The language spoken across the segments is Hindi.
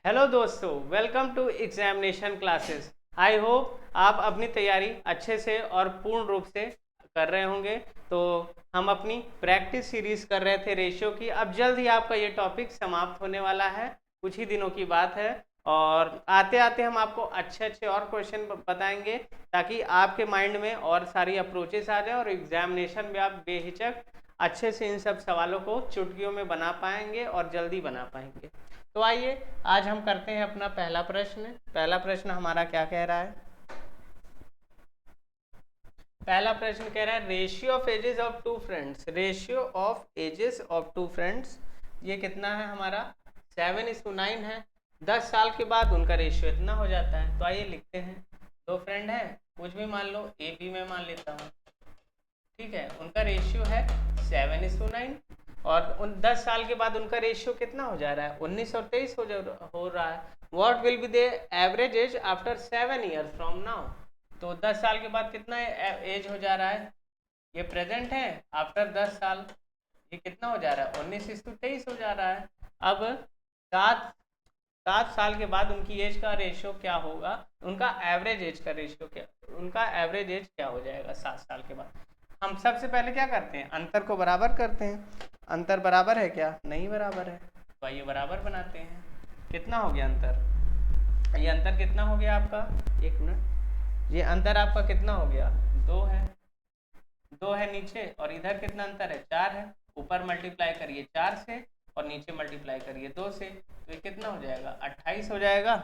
हेलो दोस्तों, welcome to examination classes. I hope आप अपनी तैयारी अच्छे से और पूर्ण रूप से कर रहे होंगे। तो हम अपनी प्रैक्टिस सीरीज कर रहे थे रेशियो की। अब जल्द ही आपका ये टॉपिक समाप्त होने वाला है, कुछ ही दिनों की बात है। और आते आते हम आपको अच्छे अच्छे और क्वेश्चन बताएंगे ताकि आपके माइंड में और सारी अप्रोचेस आ जाए और एग्जामिनेशन में आप बेहिचक अच्छे से इन सब सवालों को चुटकियों में बना पाएंगे और जल्दी बना पाएंगे। तो आइए आज हम करते हैं अपना पहला प्रश्न। पहला प्रश्न हमारा क्या कह रहा है? पहला प्रश्न कह रहा है ratio of ages of two friends. Ratio of ages of two friends ये कितना है हमारा? 7:9 है। 10 साल के बाद उनका रेशियो इतना हो जाता है। तो आइए लिखते हैं। दो फ्रेंड हैं, कुछ भी मान लो, ए बी में मान लेता हूँ। ठीक है, उनका रेशियो है 7:9 और उन 10 साल के बाद उनका रेशियो कितना हो जा रहा है? 19 और 23 हो रहा है। What will be the average age after 7 year from now? तो 10 साल के बाद कितना एज हो जा रहा है? ये प्रेजेंट है। आफ्टर 10 साल ये कितना हो जा रहा है? 19:23 हो जा रहा है। अब सात सात साल के बाद उनकी एज का रेशियो क्या होगा? उनका एवरेज एज का रेशियो क्या, उनका एवरेज एज क्या हो जाएगा 7 साल के बाद? हम सबसे पहले क्या करते हैं? अंतर को बराबर करते हैं। अंतर बराबर है क्या? नहीं बराबर है। तो आइए बराबर बनाते हैं। कितना हो गया अंतर? ये अंतर कितना हो गया आपका? एक मिनट, ये अंतर आपका कितना हो गया? 2 है। 2 है नीचे, और इधर कितना अंतर है? 4 है। ऊपर मल्टीप्लाई करिए 4 से और नीचे मल्टीप्लाई करिए 2 से, तो ये कितना हो जाएगा? 28 हो जाएगा।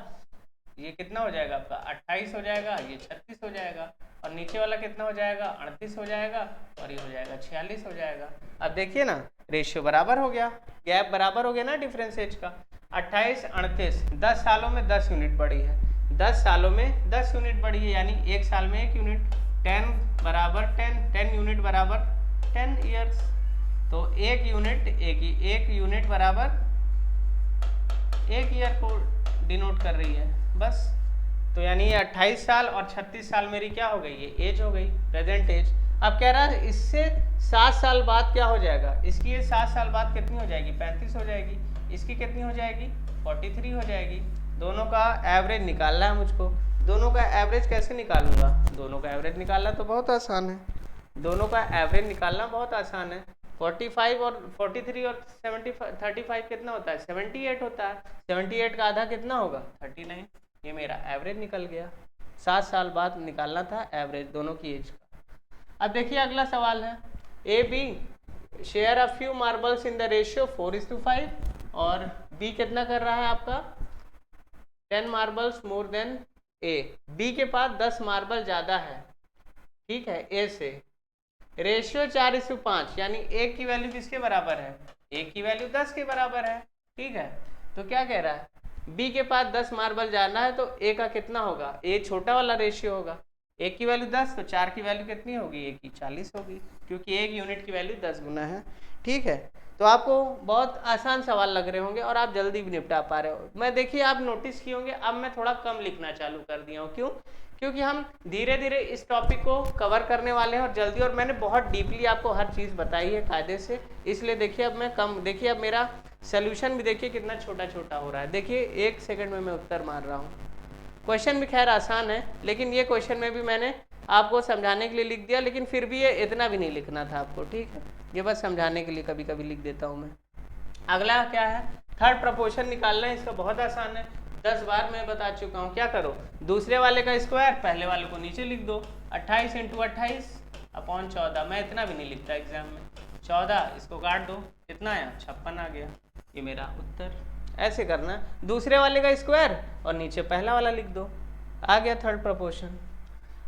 ये कितना हो जाएगा आपका? 28 हो जाएगा। ये 36 हो जाएगा। और नीचे वाला कितना हो जाएगा? 38 हो जाएगा। और ये हो जाएगा 46 हो जाएगा। अब देखिए ना, रेशियो बराबर हो गया, गैप बराबर हो गया ना डिफरेंस एज का। 28 38, 10 सालों में 10 यूनिट बढ़ी है। 10 सालों में 10 यूनिट बढ़ी है, यानी एक साल में 1 यूनिट। 10 बराबर 10 यूनिट बराबर 10 ईयर्स। तो एक यूनिट बराबर 1 ईयर को डिनोट कर रही है बस। तो यानी ये 28 साल और 36 साल मेरी क्या हो गई? ये एज हो गई, प्रेजेंट एज। अब कह रहा है इससे 7 साल बाद क्या हो जाएगा? इसकी ये 7 साल बाद कितनी हो जाएगी? 35 हो जाएगी। इसकी कितनी हो जाएगी? 43 हो जाएगी। दोनों का एवरेज निकालना है मुझको। दोनों का एवरेज कैसे निकालूंगा? दोनों का एवरेज निकालना तो बहुत आसान है। दोनों का एवरेज निकालना बहुत आसान है। 45 और 43 और 35 कितना होता है? 78 होता है। 78 का आधा कितना होगा? 39। ये मेरा एवरेज निकल गया। 7 साल बाद निकालना था एवरेज दोनों की एज का। अब देखिए अगला सवाल है, A B share a few marbles in the ratio 4:5 और बी कितना कर रहा है आपका? 10 marbles more than A. B के पास 10 मार्बल ज़्यादा है, ठीक है, ए से। रेशियो 4:5, यानी ए की वैल्यू किसके बराबर है? ए की वैल्यू 10 के बराबर है। ठीक है, तो क्या कह रहा है? बी के पास 10 मार्बल जाना है, तो ए का कितना होगा? ए छोटा वाला रेशियो होगा। ए की वैल्यू 10, तो 4 की वैल्यू कितनी होगी? ए की 40 होगी, क्योंकि एक यूनिट की वैल्यू 10 गुना है। ठीक है, तो आपको बहुत आसान सवाल लग रहे होंगे और आप जल्दी भी निपटा पा रहे हो। मैं देखिए आप नोटिस किए होंगे, अब मैं थोड़ा कम लिखना चालू कर दिया हूँ। क्यों? क्योंकि हम धीरे धीरे इस टॉपिक को कवर करने वाले हैं और जल्दी, और मैंने बहुत डीपली आपको हर चीज़ बताई है कायदे से, इसलिए देखिए अब मैं कम, देखिए अब मेरा सोल्यूशन भी देखिए कितना छोटा छोटा हो रहा है। देखिए 1 सेकंड में मैं उत्तर मार रहा हूँ। क्वेश्चन भी खैर आसान है, लेकिन ये क्वेश्चन में भी मैंने आपको समझाने के लिए लिख दिया, लेकिन फिर भी ये इतना भी नहीं लिखना था आपको। ठीक है, ये बस समझाने के लिए कभी कभी लिख देता हूँ मैं। अगला क्या है? थर्ड प्रपोर्शन निकालना है। इसका बहुत आसान है, 10 बार मैं बता चुका हूँ। क्या करो? दूसरे वाले का स्क्वायर पहले वाले को नीचे लिख दो। 28 × 28 अपॉन 14। मैं इतना भी नहीं लिखता एग्जाम में। 14 इसको काट दो, कितना आया? 56 आ गया। ये मेरा उत्तर। ऐसे करना, दूसरे वाले का स्क्वायर और नीचे पहला वाला लिख दो, आ गया थर्ड प्रपोर्शन।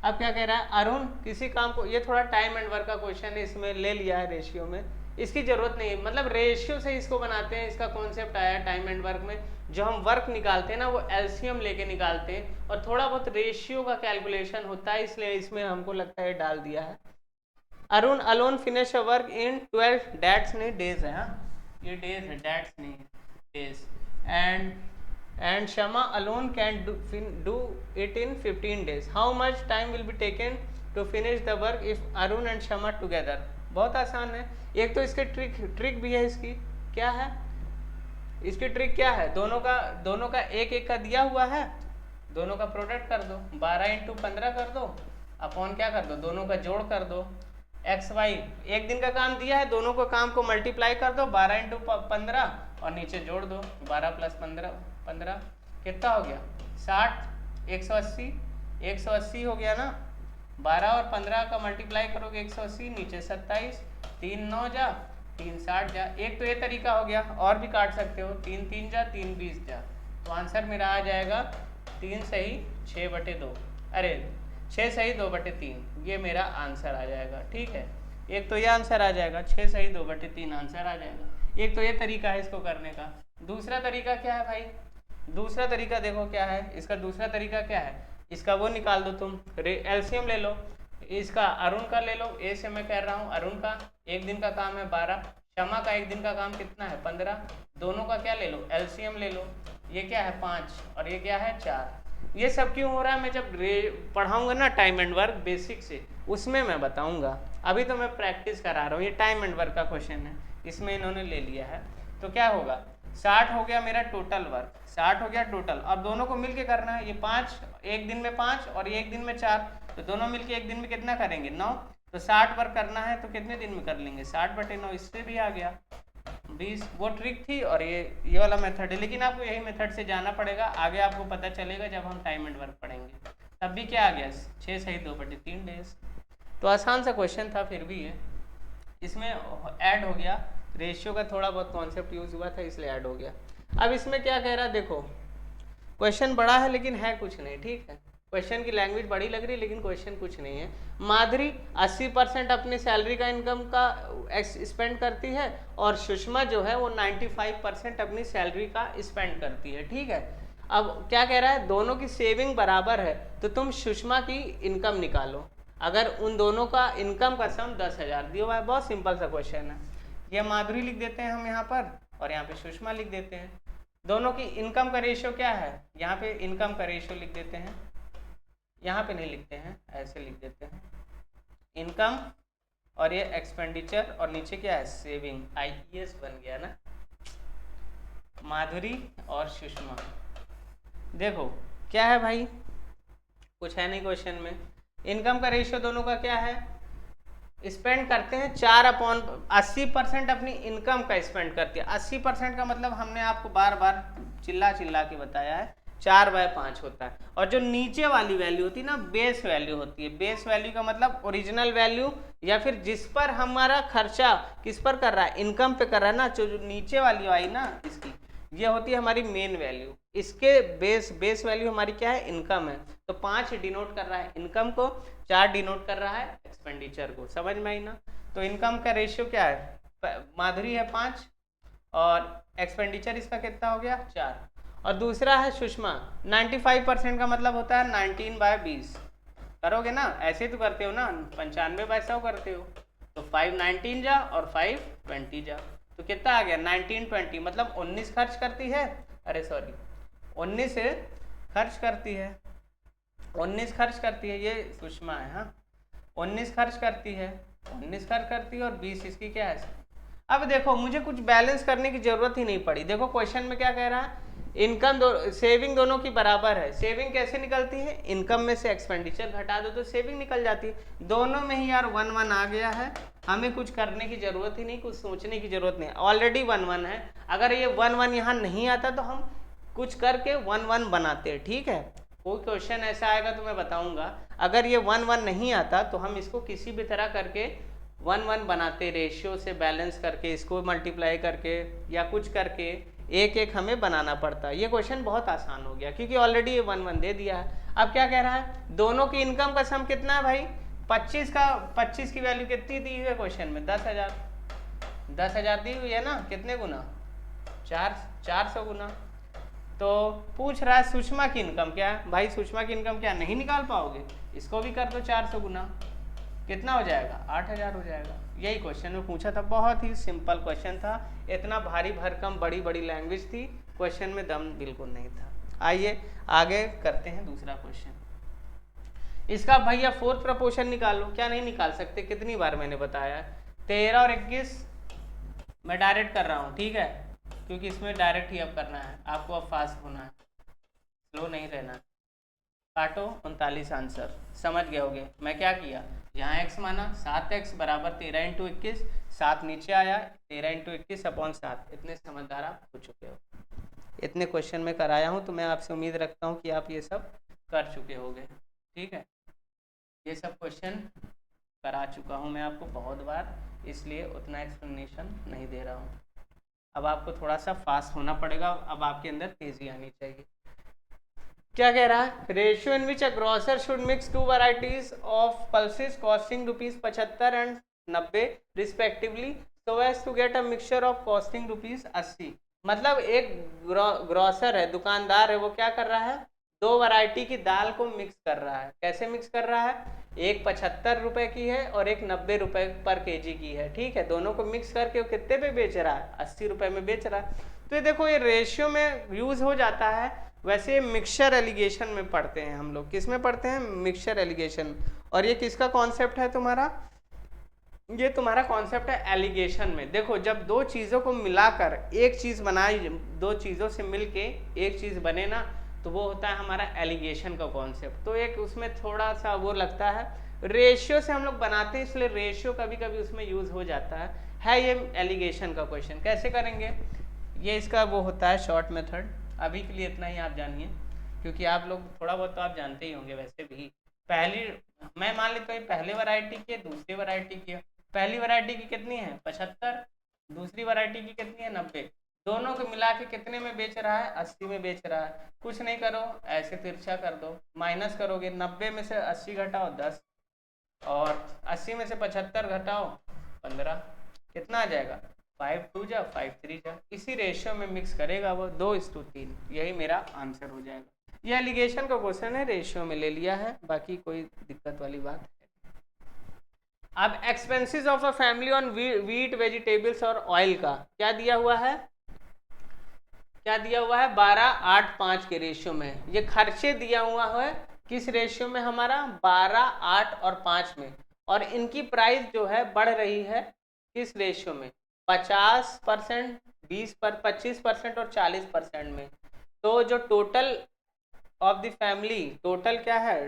अब क्या कह रहा है? अरुण किसी काम को, ये थोड़ा टाइम एंड वर्क का क्वेश्चन है, इसमें ले लिया है रेशियो में, इसकी जरूरत नहीं है। मतलब रेशियो से इसको बनाते हैं, इसका कॉन्सेप्ट आया टाइम एंड वर्क में। जो हम वर्क निकालते हैं ना, वो एलसीएम लेके निकालते हैं, और थोड़ा बहुत रेशियो का कैलकुलेशन होता है, इसलिए इसमें हमको लगता है डाल दिया है। Arun alone finish a work in 12 dates नहीं डेज है। हाँ, ये डेज है, डेट्स नहीं है, days. And Shama alone can do it in 15 days. How much time will be taken to finish the work if Arun and Shama together? बहुत आसान है। एक तो इसके ट्रिक भी है इसकी, क्या है? इसकी ट्रिक क्या है, दोनों का एक एक का दिया हुआ है, दोनों का प्रोडक्ट कर दो, 12 इंटू 15 कर दो, अपॉन क्या कर दो, दोनों का जोड़ कर दो। एक्स वाई एक दिन का काम दिया है, दोनों को काम को मल्टीप्लाई कर दो, 12 इंटू 15 और नीचे जोड़ दो, 12 प्लस 15 कितना हो गया 60, 180, 180 हो गया ना। 12 और 15 का मल्टीप्लाई करोगे 180, नीचे 27, 3 9 जा, 3 60 जा। एक तो ये तरीका हो गया, और भी काट सकते हो, 3 3 जा, 3 20 जा। तो आंसर मेरा आ जाएगा 3 सही 6/2, अरे 6 सही 2/3, ये मेरा आंसर आ जाएगा। ठीक है, एक तो ये आंसर आ जाएगा, 6 सही 2/3 आंसर आ जाएगा। एक तो ये तरीका है इसको करने का। दूसरा तरीका क्या है भाई, दूसरा तरीका देखो क्या है, इसका दूसरा तरीका क्या है, इसका वो निकाल दो तुम, एलसीएम ले लो, इसका अरुण का ले लो, ए से मैं कह रहा हूँ, अरुण का एक दिन का काम है 12, शमा का एक दिन का काम कितना है 15, दोनों का क्या ले लो, एलसीएम ले लो। ये क्या है 5 और ये क्या है 4। ये सब क्यों हो रहा है, मैं जब पढ़ाऊंगा ना टाइम एंड वर्क बेसिक से, उसमें मैं बताऊंगा। अभी तो मैं प्रैक्टिस करा रहा हूँ। ये टाइम एंड वर्क का क्वेश्चन है, इसमें इन्होंने ले लिया है। तो क्या होगा, 60 हो गया मेरा टोटल वर्क, 60 हो गया टोटल। अब दोनों को मिलके करना है, ये 5 एक दिन में 5 और ये एक दिन में 4, तो दोनों मिलके एक दिन में कितना करेंगे 9। तो 60 वर्क करना है तो कितने दिन में कर लेंगे 60/9, इससे भी आ गया 20। वो ट्रिक थी और ये वाला मेथड है, लेकिन आपको यही मेथड से जाना पड़ेगा। आगे आपको पता चलेगा जब हम टाइम एंड वर्क पढ़ेंगे। तब भी क्या आ गया 6 सही 2/3 डेज। तो आसान सा क्वेश्चन था, फिर भी है इसमें ऐड हो गया, रेशियो का थोड़ा बहुत कॉन्सेप्ट यूज हुआ था इसलिए ऐड हो गया। अब इसमें क्या कह रहा है देखो, क्वेश्चन बड़ा है लेकिन है कुछ नहीं। ठीक है, क्वेश्चन की लैंग्वेज बड़ी लग रही है लेकिन क्वेश्चन कुछ नहीं है। माधुरी 80% अपनी सैलरी का इनकम का स्पेंड करती है और सुषमा जो है वो 95% अपनी सैलरी का स्पेंड करती है। ठीक है, अब क्या कह रहा है, दोनों की सेविंग बराबर है तो तुम सुषमा की इनकम निकालो। अगर उन दोनों का इनकम का सम 10,000 दिया हुआ है। बहुत सिंपल सा क्वेश्चन है। ये माधुरी लिख देते हैं हम यहाँ पर और यहाँ पे सुषमा लिख देते हैं। दोनों की इनकम का रेशियो क्या है, यहाँ पे इनकम का रेशियो लिख देते हैं, यहाँ पे नहीं लिखते हैं, ऐसे लिख देते हैं इनकम और ये एक्सपेंडिचर और नीचे क्या है सेविंग। IES बन गया ना, माधुरी और सुषमा। देखो क्या है भाई, कुछ है नहीं क्वेश्चन में। इनकम का रेशियो दोनों का क्या है, स्पेंड करते हैं 4/80% अपनी इनकम का स्पेंड करती है। 80% का मतलब हमने आपको बार बार चिल्ला के बताया है 4/5 होता है। और जो नीचे वाली वैल्यू होती है ना, बेस वैल्यू होती है। बेस वैल्यू का मतलब ओरिजिनल वैल्यू या फिर जिस पर हमारा खर्चा किस पर कर रहा है, इनकम पे कर रहा है ना, जो नीचे वाली आई ना इसकी, ये होती है हमारी मेन वैल्यू। इसके बेस वैल्यू हमारी क्या है, इनकम है। तो 5 डिनोट कर रहा है इनकम को, 4 डिनोट कर रहा है एक्सपेंडिचर को। समझ में आई ना। तो इनकम का रेशियो क्या है, माधुरी है 5 और एक्सपेंडिचर इसका कितना हो गया 4। और दूसरा है सुषमा, 95% का मतलब होता है 19/20। करोगे ना, ऐसे तो करते हो ना, 95/100 करते हो। तो 5 19 जा और 5 20 जा, तो कितना आ गया 19 20, मतलब 19 खर्च करती है, अरे सॉरी 19 खर्च करती है, 19 खर्च करती है, ये सुषमा है। हाँ 19 खर्च करती है, 19 खर्च करती है और 20 इसकी क्या है। अब देखो मुझे कुछ बैलेंस करने की जरूरत ही नहीं पड़ी। देखो क्वेश्चन में क्या कह रहा है, इनकम सेविंग दोनों की बराबर है। सेविंग कैसे निकलती है, इनकम में से एक्सपेंडिचर घटा दो तो सेविंग निकल जाती है। दोनों में ही यार 1 1 आ गया है, हमें कुछ करने की जरूरत ही नहीं, कुछ सोचने की जरूरत नहीं, ऑलरेडी 1 1 है। अगर ये 1 1 यहाँ नहीं आता तो हम कुछ करके 1 1 बनाते। ठीक है, कोई क्वेश्चन ऐसा आएगा तो मैं बताऊंगा। अगर ये 1 1 नहीं आता तो हम इसको किसी भी तरह करके 1 1 बनाते, रेशियो से बैलेंस करके, इसको मल्टीप्लाई करके या कुछ करके एक एक हमें बनाना पड़ता है। ये क्वेश्चन बहुत आसान हो गया क्योंकि ऑलरेडी ये 1 1 दे दिया है। अब क्या कह रहा है, दोनों की इनकम का सम कितना है भाई, 25 की वैल्यू कितनी दी हुई है क्वेश्चन में, 10,000 दी हुई है ना। कितने गुना, 400 गुना। तो पूछ रहा है सुषमा की इनकम क्या है। भाई सुषमा की इनकम क्या नहीं निकाल पाओगे, इसको भी कर दो 400 गुना, कितना हो जाएगा 8,000 हो जाएगा। यही क्वेश्चन में पूछा था, बहुत ही सिंपल क्वेश्चन था, इतना भारी भरकम बड़ी बड़ी लैंग्वेज थी, क्वेश्चन में दम बिल्कुल नहीं था। आइए आगे करते हैं दूसरा क्वेश्चन। इसका भैया 4th प्रपोर्शन निकालो। क्या नहीं निकाल सकते, कितनी बार मैंने बताया, 13 और 21 मैं डायरेक्ट कर रहा हूँ। ठीक है, क्योंकि इसमें डायरेक्ट ही अब करना है आपको, अब फास्ट होना है, स्लो नहीं रहना। काटो 39 आंसर, समझ गए होगे मैं क्या किया। यहाँ x माना 7x बराबर 13 इंटू 21, 7 नीचे आया 13 इंटू 21 अपॉन 7। इतने समझदार आप हो चुके हो, इतने क्वेश्चन में कराया हूँ तो मैं आपसे उम्मीद रखता हूँ कि आप ये सब कर चुके होंगे। ठीक है, ये सब क्वेश्चन करा चुका हूँ मैं आपको बहुत बार, इसलिए उतना एक्सप्लेनेशन नहीं दे रहा हूँ। अब आपको थोड़ा सा फास्ट होना पड़ेगा, अब आपके अंदर तेजी आनी चाहिए। क्या कह रहा है, ratio in which a grocer should mix 2 varieties of pulses costing ₹75 and 90 respectively so as to get a mixture of costing ₹80। मतलब एक ग्रोसर है, दुकानदार है, वो क्या कर रहा है, 2 वैरायटी की दाल को मिक्स कर रहा है। कैसे मिक्स कर रहा है, एक 75 रुपए की है और एक 90 रुपए पर केजी की है। ठीक है, दोनों को मिक्स करके वो कितने पे बेच रहा है, 80 रुपए में बेच रहा है। तो ये देखो ये रेशियो में यूज हो जाता है। वैसे मिक्सचर एलिगेशन में पढ़ते हैं हम लोग, किस में पढ़ते हैं, मिक्सचर एलिगेशन। और ये किसका कॉन्सेप्ट है तुम्हारा, ये तुम्हारा कॉन्सेप्ट है एलिगेशन में। देखो जब दो चीज़ों को मिलाकर एक चीज़ बनाई, दो चीज़ों से मिलके एक चीज़ बने ना, तो वो होता है हमारा एलिगेशन का कॉन्सेप्ट। तो एक उसमें थोड़ा सा वो लगता है, रेशियो से हम लोग बनाते हैं इसलिए रेशियो कभी कभी उसमें यूज हो जाता है ये एलिगेशन का क्वेश्चन। कैसे करेंगे, ये इसका वो होता है शॉर्ट मेथड। अभी के लिए इतना ही आप जानिए, क्योंकि आप लोग थोड़ा बहुत तो आप जानते ही होंगे वैसे भी। पहली, मैं मान लेता हूँ पहले वैरायटी की है, दूसरी वैरायटी की है। पहली वैरायटी की कितनी है 75, दूसरी वैरायटी की कितनी है 90। दोनों को मिला के कितने में बेच रहा है, 80 में बेच रहा है। कुछ नहीं करो, ऐसे तिरछा कर दो, माइनस करोगे, 90 में से 80 घटाओ 10 और 80 में से 75 घटाओ 15, कितना आ जाएगा 5 2 जा 5 3 जा। इसी रेशियो में मिक्स करेगा वो 2:3, यही मेरा आंसर हो जाएगा। ये एलिगेशन का क्वेश्चन है, रेशियो में ले लिया है, बाकी कोई दिक्कत वाली बात है। अब expenses of a family on wheat vegetables और ऑयल का क्या दिया हुआ है, क्या दिया हुआ है 12 8 5 के रेशियो में। ये खर्चे दिया हुआ है किस रेशियो में हमारा, 12 8 और 5 में। और इनकी प्राइस जो है बढ़ रही है किस रेशियो में, 50%, 25% और 40% में। तो जो total of the family, total क्या है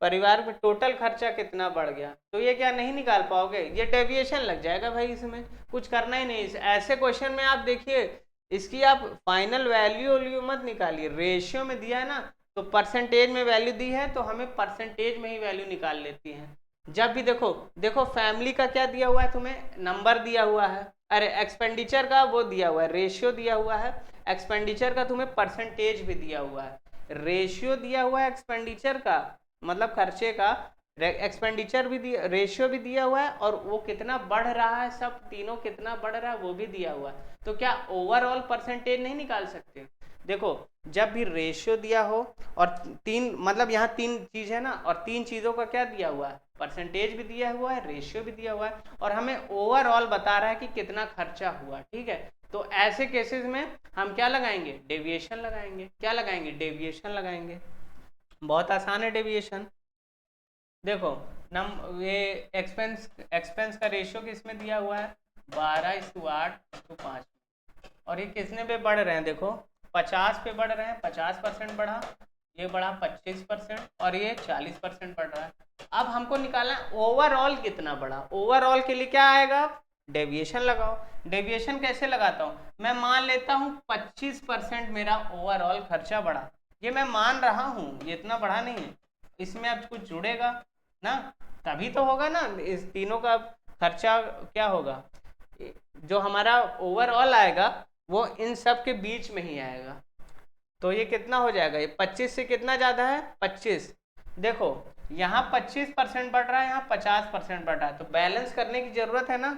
परिवार में, टोटल खर्चा कितना बढ़ गया, तो ये क्या नहीं निकाल पाओगे, ये डेविएशन लग जाएगा भाई, इसमें कुछ करना ही नहीं। ऐसे क्वेश्चन में आप देखिए इसकी आप फाइनल वैल्यू मत निकालिए, रेशियो में दिया है ना तो परसेंटेज में वैल्यू दी है तो हमें परसेंटेज में ही वैल्यू निकाल लेती है। जब भी देखो, देखो फैमिली का क्या दिया हुआ है तुम्हें, नंबर दिया हुआ है, अरे एक्सपेंडिचर का वो दिया हुआ है, रेशियो दिया हुआ है, एक्सपेंडिचर का तुम्हें परसेंटेज भी दिया हुआ है। रेशियो दिया हुआ है एक्सपेंडिचर का, मतलब खर्चे का, एक्सपेंडिचर भी दिया, रेशियो भी दिया हुआ है, और वो कितना बढ़ रहा है, सब तीनों कितना बढ़ रहा है वो भी दिया हुआ है। तो क्या ओवरऑल परसेंटेज नहीं निकाल सकते। देखो जब भी रेशियो दिया हो और तीन, मतलब यहाँ 3 चीज है ना, और 3 चीजों का क्या दिया हुआ है, परसेंटेज भी दिया हुआ है, रेशियो भी दिया हुआ है, और हमें ओवरऑल बता रहा है कि कितना खर्चा हुआ। ठीक है, तो ऐसे केसेस में हम क्या लगाएंगे, डेविएशन लगाएंगे। क्या लगाएंगे, डेविएशन लगाएंगे। बहुत आसान है डेविएशन। देखो ये एक्सपेंस का रेशियो किसमें दिया हुआ है 12:8:5, और ये किसने पे बढ़ रहे हैं, देखो 50 पे बढ़ रहे हैं, 50% बढ़ा, ये बढ़ा 25% और ये 40% बढ़ रहा है। अब हमको निकालना है ओवरऑल कितना बढ़ा। ओवरऑल के लिए क्या आएगा, डेविएशन लगाओ। डेविएशन कैसे लगाता हूँ, मैं मान लेता हूँ 25% मेरा ओवरऑल खर्चा बढ़ा, ये मैं मान रहा हूँ, ये इतना बढ़ा नहीं है। इसमें अब कुछ जुड़ेगा ना, तभी तो होगा ना, इस तीनों का खर्चा क्या होगा, जो हमारा ओवरऑल आएगा वो इन सब के बीच में ही आएगा। तो ये कितना हो जाएगा, ये 25 से कितना ज़्यादा है 25। देखो यहाँ 25% बढ़ रहा है, यहाँ 50% बढ़ रहा है, तो बैलेंस करने की जरूरत है ना।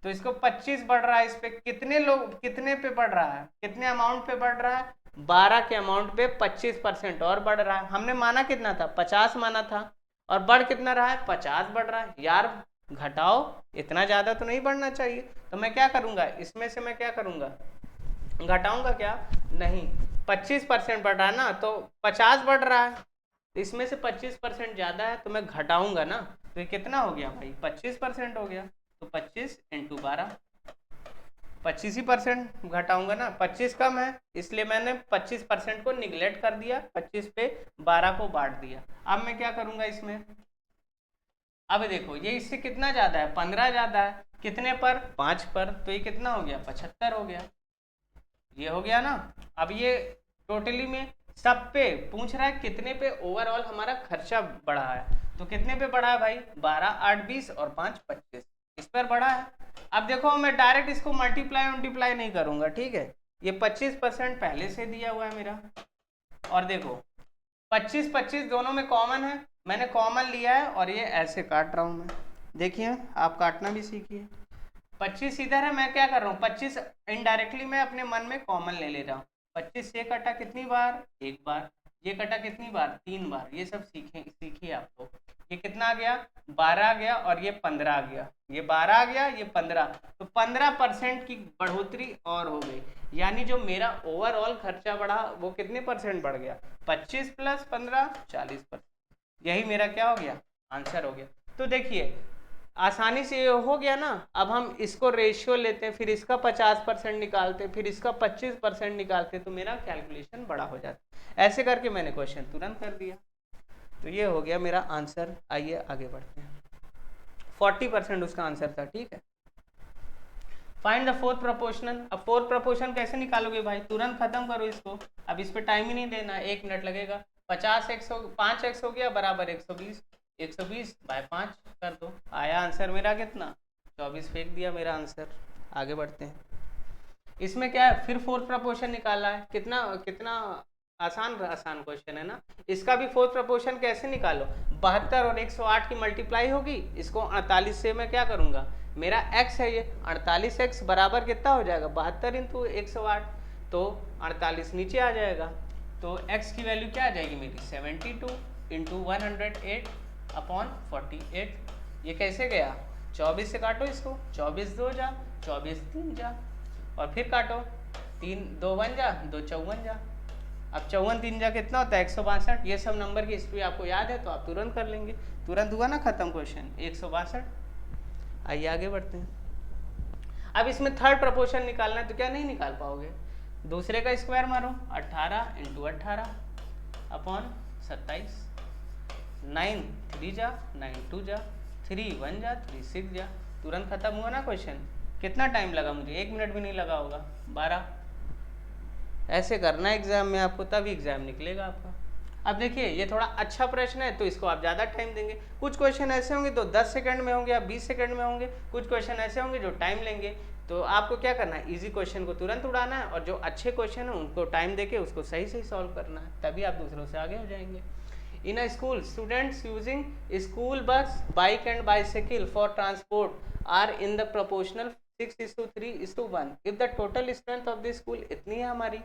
तो इसको 25 बढ़ रहा है, इस पे कितने लोग, कितने पे बढ़ रहा है, कितने अमाउंट पे बढ़ रहा है, 12 के अमाउंट पे 25% और बढ़ रहा है। हमने माना कितना था 50 माना था, और बढ़ कितना रहा है 50 बढ़ रहा है। यार घटाओ, इतना ज़्यादा तो नहीं बढ़ना चाहिए। तो मैं क्या करूँगा, इसमें से मैं क्या करूँगा, घटाऊंगा क्या, नहीं, 25% बढ़ रहा है ना, तो 50 बढ़ रहा है, इसमें से 25% ज़्यादा है तो मैं घटाऊंगा ना। तो ये कितना हो गया भाई 25% हो गया, तो 25 × 12 25% घटाऊंगा ना, 25 कम है इसलिए मैंने 25% को निगलेक्ट कर दिया, 25 पे 12 को बांट दिया। अब मैं क्या करूंगा इसमें, अब देखो ये इससे कितना ज्यादा है, 15 ज्यादा है, कितने पर, 5 पर, तो ये कितना हो गया, 75 हो गया, ये हो गया ना। अब ये टोटली में सब पे पूछ रहा है कितने पे ओवरऑल हमारा खर्चा बढ़ा है, तो कितने पे बढ़ा है भाई, 12 8 20 और 5 25, इस पर बढ़ा है। अब देखो मैं डायरेक्ट इसको मल्टीप्लाई नहीं करूंगा, ठीक है, ये 25% पहले से दिया हुआ है मेरा, और देखो 25 25 दोनों में कॉमन है, मैंने कॉमन लिया है और ये ऐसे काट रहा हूं मैं, देखिए आप काटना भी सीखिए। 25 इधर है, मैं क्या कर रहा हूँ, 25 इनडायरेक्टली मैं अपने मन में कॉमन ले ले रहा हूँ। 25 ये कटा कितनी बार, एक बार, ये कटा कितनी बार, 3 बार, ये सब सीखिए आप लोग। ये कितना आ गया, 12 आ गया और ये 15 आ गया, ये 12 आ गया, ये 15, तो 15% की बढ़ोतरी और हो गई, यानी जो मेरा ओवरऑल खर्चा बढ़ा वो कितने परसेंट बढ़ गया, 25 प्लस 15 40%। यही मेरा क्या हो गया, आंसर हो गया। तो देखिए आसानी से ये हो गया ना। अब हम इसको रेशियो लेते हैं, फिर इसका 50% निकालते, फिर इसका 25% निकालते, तो मेरा कैलकुलेशन बड़ा हो जाता। ऐसे करके मैंने क्वेश्चन तुरंत कर दिया, तो ये हो गया मेरा आंसर। आइए आगे बढ़ते हैं, 40% उसका आंसर था, ठीक है। Find the fourth proportional. अब फोर्थ प्रोपोर्शन कैसे निकालोगे भाई, तुरंत खत्म करो इसको, अब इस पे टाइम ही नहीं देना, 1 मिनट लगेगा। 5x हो गया बराबर 120, 120 बाय 5 कर दो, आया आंसर मेरा कितना, 24 फेंक दिया मेरा आंसर। आगे बढ़ते हैं, इसमें क्या है, फिर फोर्थ प्रपोर्शन निकाला है, कितना कितना आसान क्वेश्चन है ना। इसका भी फोर्थ प्रपोर्शन कैसे निकालो, 72 और 108 की मल्टीप्लाई होगी, इसको 48 से मैं क्या करूंगा, मेरा x है ये, 48x बराबर कितना हो जाएगा, 72 इंटू 108, तो 48 नीचे आ जाएगा, तो x की वैल्यू क्या आ जाएगी मेरी, 72 इंटू 108 अपॉन 48। ये कैसे गया, 24 से काटो इसको, 24 2 जा, 24 3 जा, और फिर काटो, 3 2 1 जा, 2 54 जा। अब 54 3 जा कितना होता है, 162। ये सब नंबर की हिस्ट्री आपको याद है तो आप तुरंत कर लेंगे, तुरंत हुआ ना खत्म क्वेश्चन, 162। आइए आगे बढ़ते हैं। अब इसमें थर्ड प्रपोर्शन निकालना है, तो क्या नहीं निकाल पाओगे, दूसरे का स्क्वायर मारो, 18 इंटू 18 अपॉन 27, 9 3 जा, 9 2 जा, 3 1 जा, 3 6 जा, तुरंत खत्म हुआ ना क्वेश्चन। कितना टाइम लगा मुझे, 1 मिनट भी नहीं लगा होगा, 12। ऐसे करना एग्जाम में आपको, तभी एग्जाम निकलेगा आपका। अब देखिए ये थोड़ा अच्छा प्रश्न है तो इसको आप ज़्यादा टाइम देंगे, कुछ क्वेश्चन ऐसे होंगे तो 10 सेकंड में होंगे या 20 सेकंड में होंगे, कुछ क्वेश्चन ऐसे होंगे जो टाइम लेंगे। तो आपको क्या करना है, इजी क्वेश्चन को तुरंत उड़ाना है, और जो अच्छे क्वेश्चन है उनको टाइम देके उसको सही सही सॉल्व करना है, तभी आप दूसरों से आगे हो जाएंगे। In a school, students using school bus, bike and bicycle for transport are in the proportional 6:3:1. If the total strength of the school इतनी है हमारी,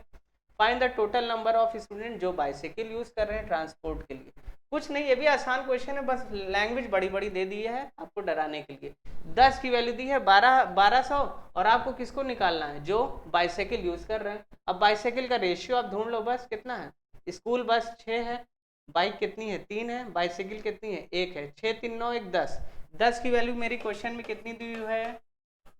find the total number of students जो बाइसाइकिल यूज कर रहे हैं ट्रांसपोर्ट के लिए। कुछ नहीं, ये भी आसान क्वेश्चन है, बस लैंग्वेज बड़ी बड़ी दे दी है आपको डराने के लिए। 10 की वैल्यू दी है 1200, और आपको किसको निकालना है, जो बाइसाइकिल यूज कर रहे हैं। अब बाइसाइकिल का रेशियो आप ढूंढ लो, बस कितना है, स्कूल बस 6 है, बाइक कितनी है, 3 है, बाइसाइकिल कितनी है, 1 है, 6 3 9 1 10। 10 की वैल्यू मेरी क्वेश्चन में कितनी दी हुई है,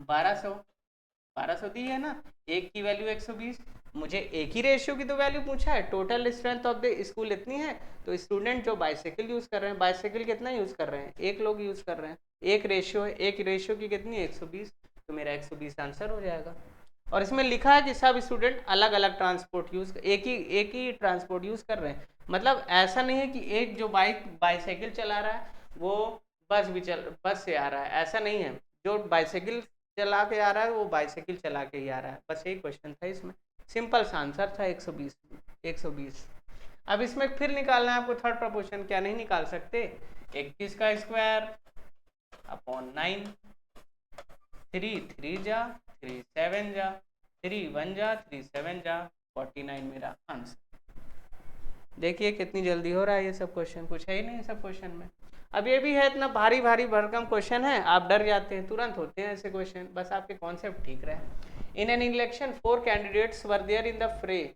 1200 दी है ना। 1 की वैल्यू 120, मुझे एक ही रेशियो की तो वैल्यू पूछा है, total strength of the school इतनी है, तो स्टूडेंट जो बाइसाइकिल यूज कर रहे हैं, बाइसाइकिल कितना यूज कर रहे हैं, 1 लोग यूज कर रहे हैं, एक रेशियो है, एक रेशियो की कितनी है 120, तो मेरा 120 आंसर हो जाएगा। और इसमें लिखा है कि सब स्टूडेंट अलग अलग ट्रांसपोर्ट यूज, एक ही ट्रांसपोर्ट यूज कर रहे हैं, मतलब ऐसा नहीं है कि एक जो बाइसाइकिल चला रहा है वो बस से आ रहा है, ऐसा नहीं है, जो बाइसाइकिल चला के आ रहा है वो बाइसाइकिल चला के ही आ रहा है, बस यही क्वेश्चन था इसमें, सिंपल सा आंसर था 120। अब इसमें फिर निकालना है आपको थर्ड प्रपोर्शन, क्या नहीं निकाल सकते, 21 का स्क्वायर अपॉन 9, 3 3 जा, 3 7 जा, 3 1 जा, 3 7 जा, 49 मेरा आंसर। देखिए कितनी जल्दी हो रहा है ये सब क्वेश्चन, कुछ है ही नहीं सब क्वेश्चन में। अब ये भी है, इतना भारी भारी भरकम क्वेश्चन है, आप डर जाते हैं, तुरंत होते हैं ऐसे क्वेश्चन, बस आपके कॉन्सेप्ट ठीक रहे। In an election 4 candidates were there in the fray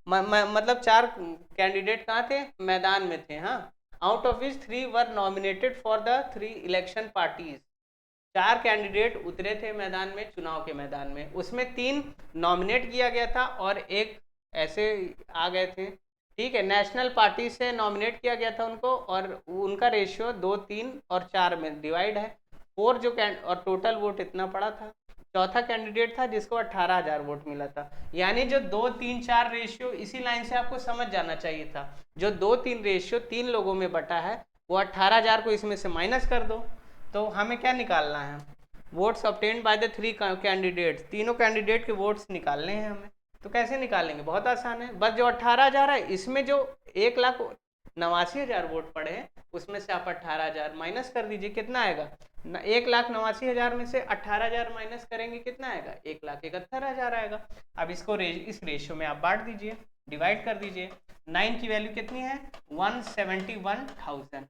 मतलब 4 कैंडिडेट कहाँ थे, मैदान में थे, हाँ। Out of which 3 were nominated for the 3 election parties. 4 candidate उतरे थे मैदान में, चुनाव के मैदान में, उसमें 3 नॉमिनेट किया गया था और एक ऐसे आ गए थे, ठीक है, नेशनल पार्टी से नॉमिनेट किया गया था उनको, और उनका रेशियो 2, 3 और 4 में डिवाइड है। 4 जो और टोटल वोट इतना पड़ा था। चौथा कैंडिडेट था जिसको 18,000 वोट मिला था। यानी जो 2, 3, 4 रेशियो, इसी लाइन से आपको समझ जाना चाहिए था, जो 2, 3 रेशियो 3 लोगों में बटा है, वो 18,000 को इसमें से माइनस कर दो, तो हमें क्या निकालना है, votes obtained by the 3 candidates, तीनों कैंडिडेट के वोट्स निकालने हैं हमें। तो कैसे निकालेंगे, बहुत आसान है, बस जो 18,000 है इसमें जो 1,89,000 वोट पड़े हैं उसमें से आप 18,000 माइनस कर दीजिए, कितना आएगा, 1,89,000 में से 18,000 माइनस करेंगे कितना आएगा, 1,71,000 आएगा। अब इसको इस रेशियो में आप बांट दीजिए, डिवाइड कर दीजिए। 9 की वैल्यू कितनी है, 171,000,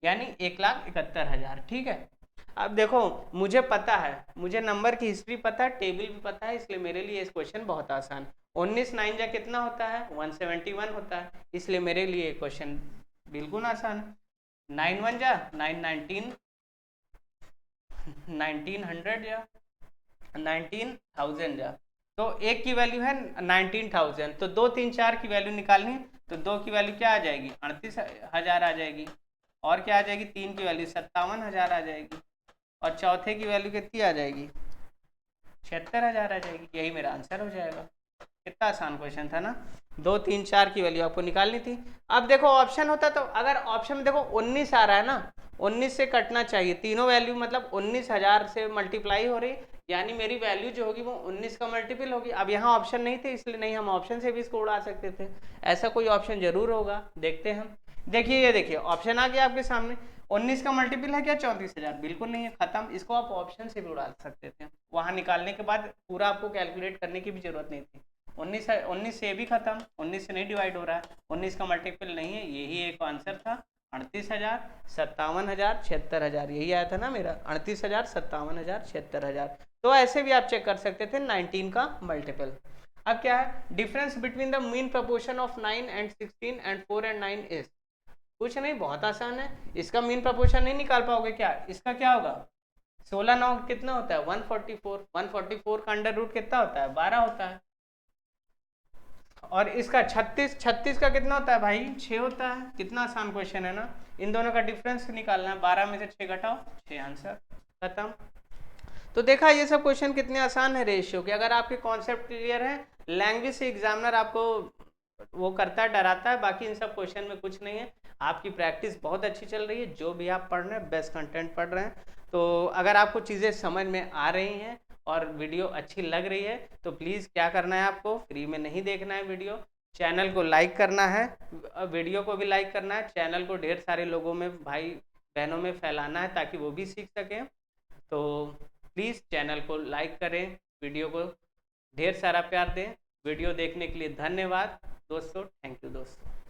यानी 1,71,000, ठीक है। अब देखो मुझे पता है, मुझे नंबर की हिस्ट्री पता है, टेबल भी पता है, इसलिए मेरे लिए इस क्वेश्चन बहुत आसान। 19 9 जा कितना होता है, 171 होता है, इसलिए मेरे लिए क्वेश्चन बिल्कुल आसान। 9 1 जा 9 19 1900 जा 19,000 जा, तो एक की वैल्यू है 19,000, तो 2 3 4 की वैल्यू निकालनी, तो 2 की वैल्यू क्या आ जाएगी, 38,000 आ जाएगी, और क्या आ जाएगी, 3 की वैल्यू 57,000 आ जाएगी, और चौथे की वैल्यू कितनी आ जाएगी, 76,000 आ जाएगी। यही मेरा आंसर हो जाएगा। कितना आसान क्वेश्चन था ना। 2 3 4 की वैल्यू आपको निकालनी थी। अब देखो ऑप्शन होता तो, अगर ऑप्शन में देखो 19 आ रहा है ना, 19 से कटना चाहिए, तीनों वैल्यू मतलब 19,000 से मल्टीप्लाई हो रही, यानी मेरी वैल्यू जो होगी वो 19 का मल्टीपल होगी। अब यहाँ ऑप्शन नहीं थे इसलिए नहीं, हम ऑप्शन से भी इसको उड़ा सकते थे, ऐसा कोई ऑप्शन जरूर होगा, देखते हैं हम। देखिए ये देखिए ऑप्शन आ गया आपके सामने, 19 का मल्टीपल है क्या, 34,000, बिल्कुल नहीं है, खत्म। इसको आप ऑप्शन से भी उड़ा सकते थे, वहां निकालने के बाद पूरा आपको कैलकुलेट करने की भी जरूरत नहीं थी। 19 से भी खत्म, 19 से नहीं डिवाइड हो रहा है, 19 का मल्टीपल नहीं है, यही एक आंसर था। 38,000, 57,000, 76,000, यही आया था ना मेरा, 38,000, 57,000, 76,000। तो ऐसे भी आप चेक कर सकते थे 19 का मल्टीपल। अब क्या है, difference between the mean proportion of 9 and 16 and 4 and 9 is, कुछ नहीं, बहुत आसान है। इसका मीन प्रपोर्शन नहीं निकाल पाओगे क्या, इसका क्या होगा, 16 9 कितना होता है, 144, 144 का अंडर रूट कितना होता है, 12 होता है, और इसका 36 का कितना होता है भाई, 6 होता है। कितना आसान क्वेश्चन है ना। इन दोनों का डिफरेंस निकालना है, 12 में से 6 घटाओ, 6 आंसर, खत्म। तो देखा ये सब क्वेश्चन कितने आसान है रेशियो के, अगर आपके कॉन्सेप्ट क्लियर है। लैंग्वेज से एग्जामिनर आपको वो करता है, डराता है, बाकी इन सब क्वेश्चन में कुछ नहीं है। आपकी प्रैक्टिस बहुत अच्छी चल रही है, जो भी आप पढ़ रहे हैं बेस्ट कंटेंट पढ़ रहे हैं। तो अगर आपको चीज़ें समझ में आ रही हैं और वीडियो अच्छी लग रही है तो प्लीज़ क्या करना है, आपको फ्री में नहीं देखना है वीडियो, चैनल को लाइक करना है, वीडियो को भी लाइक करना है, चैनल को ढेर सारे लोगों में, भाई बहनों में फैलाना है ताकि वो भी सीख सकें। तो प्लीज़ चैनल को लाइक करें, वीडियो को ढेर सारा प्यार दें। वीडियो देखने के लिए धन्यवाद दोस्तों, थैंक यू दोस्तों।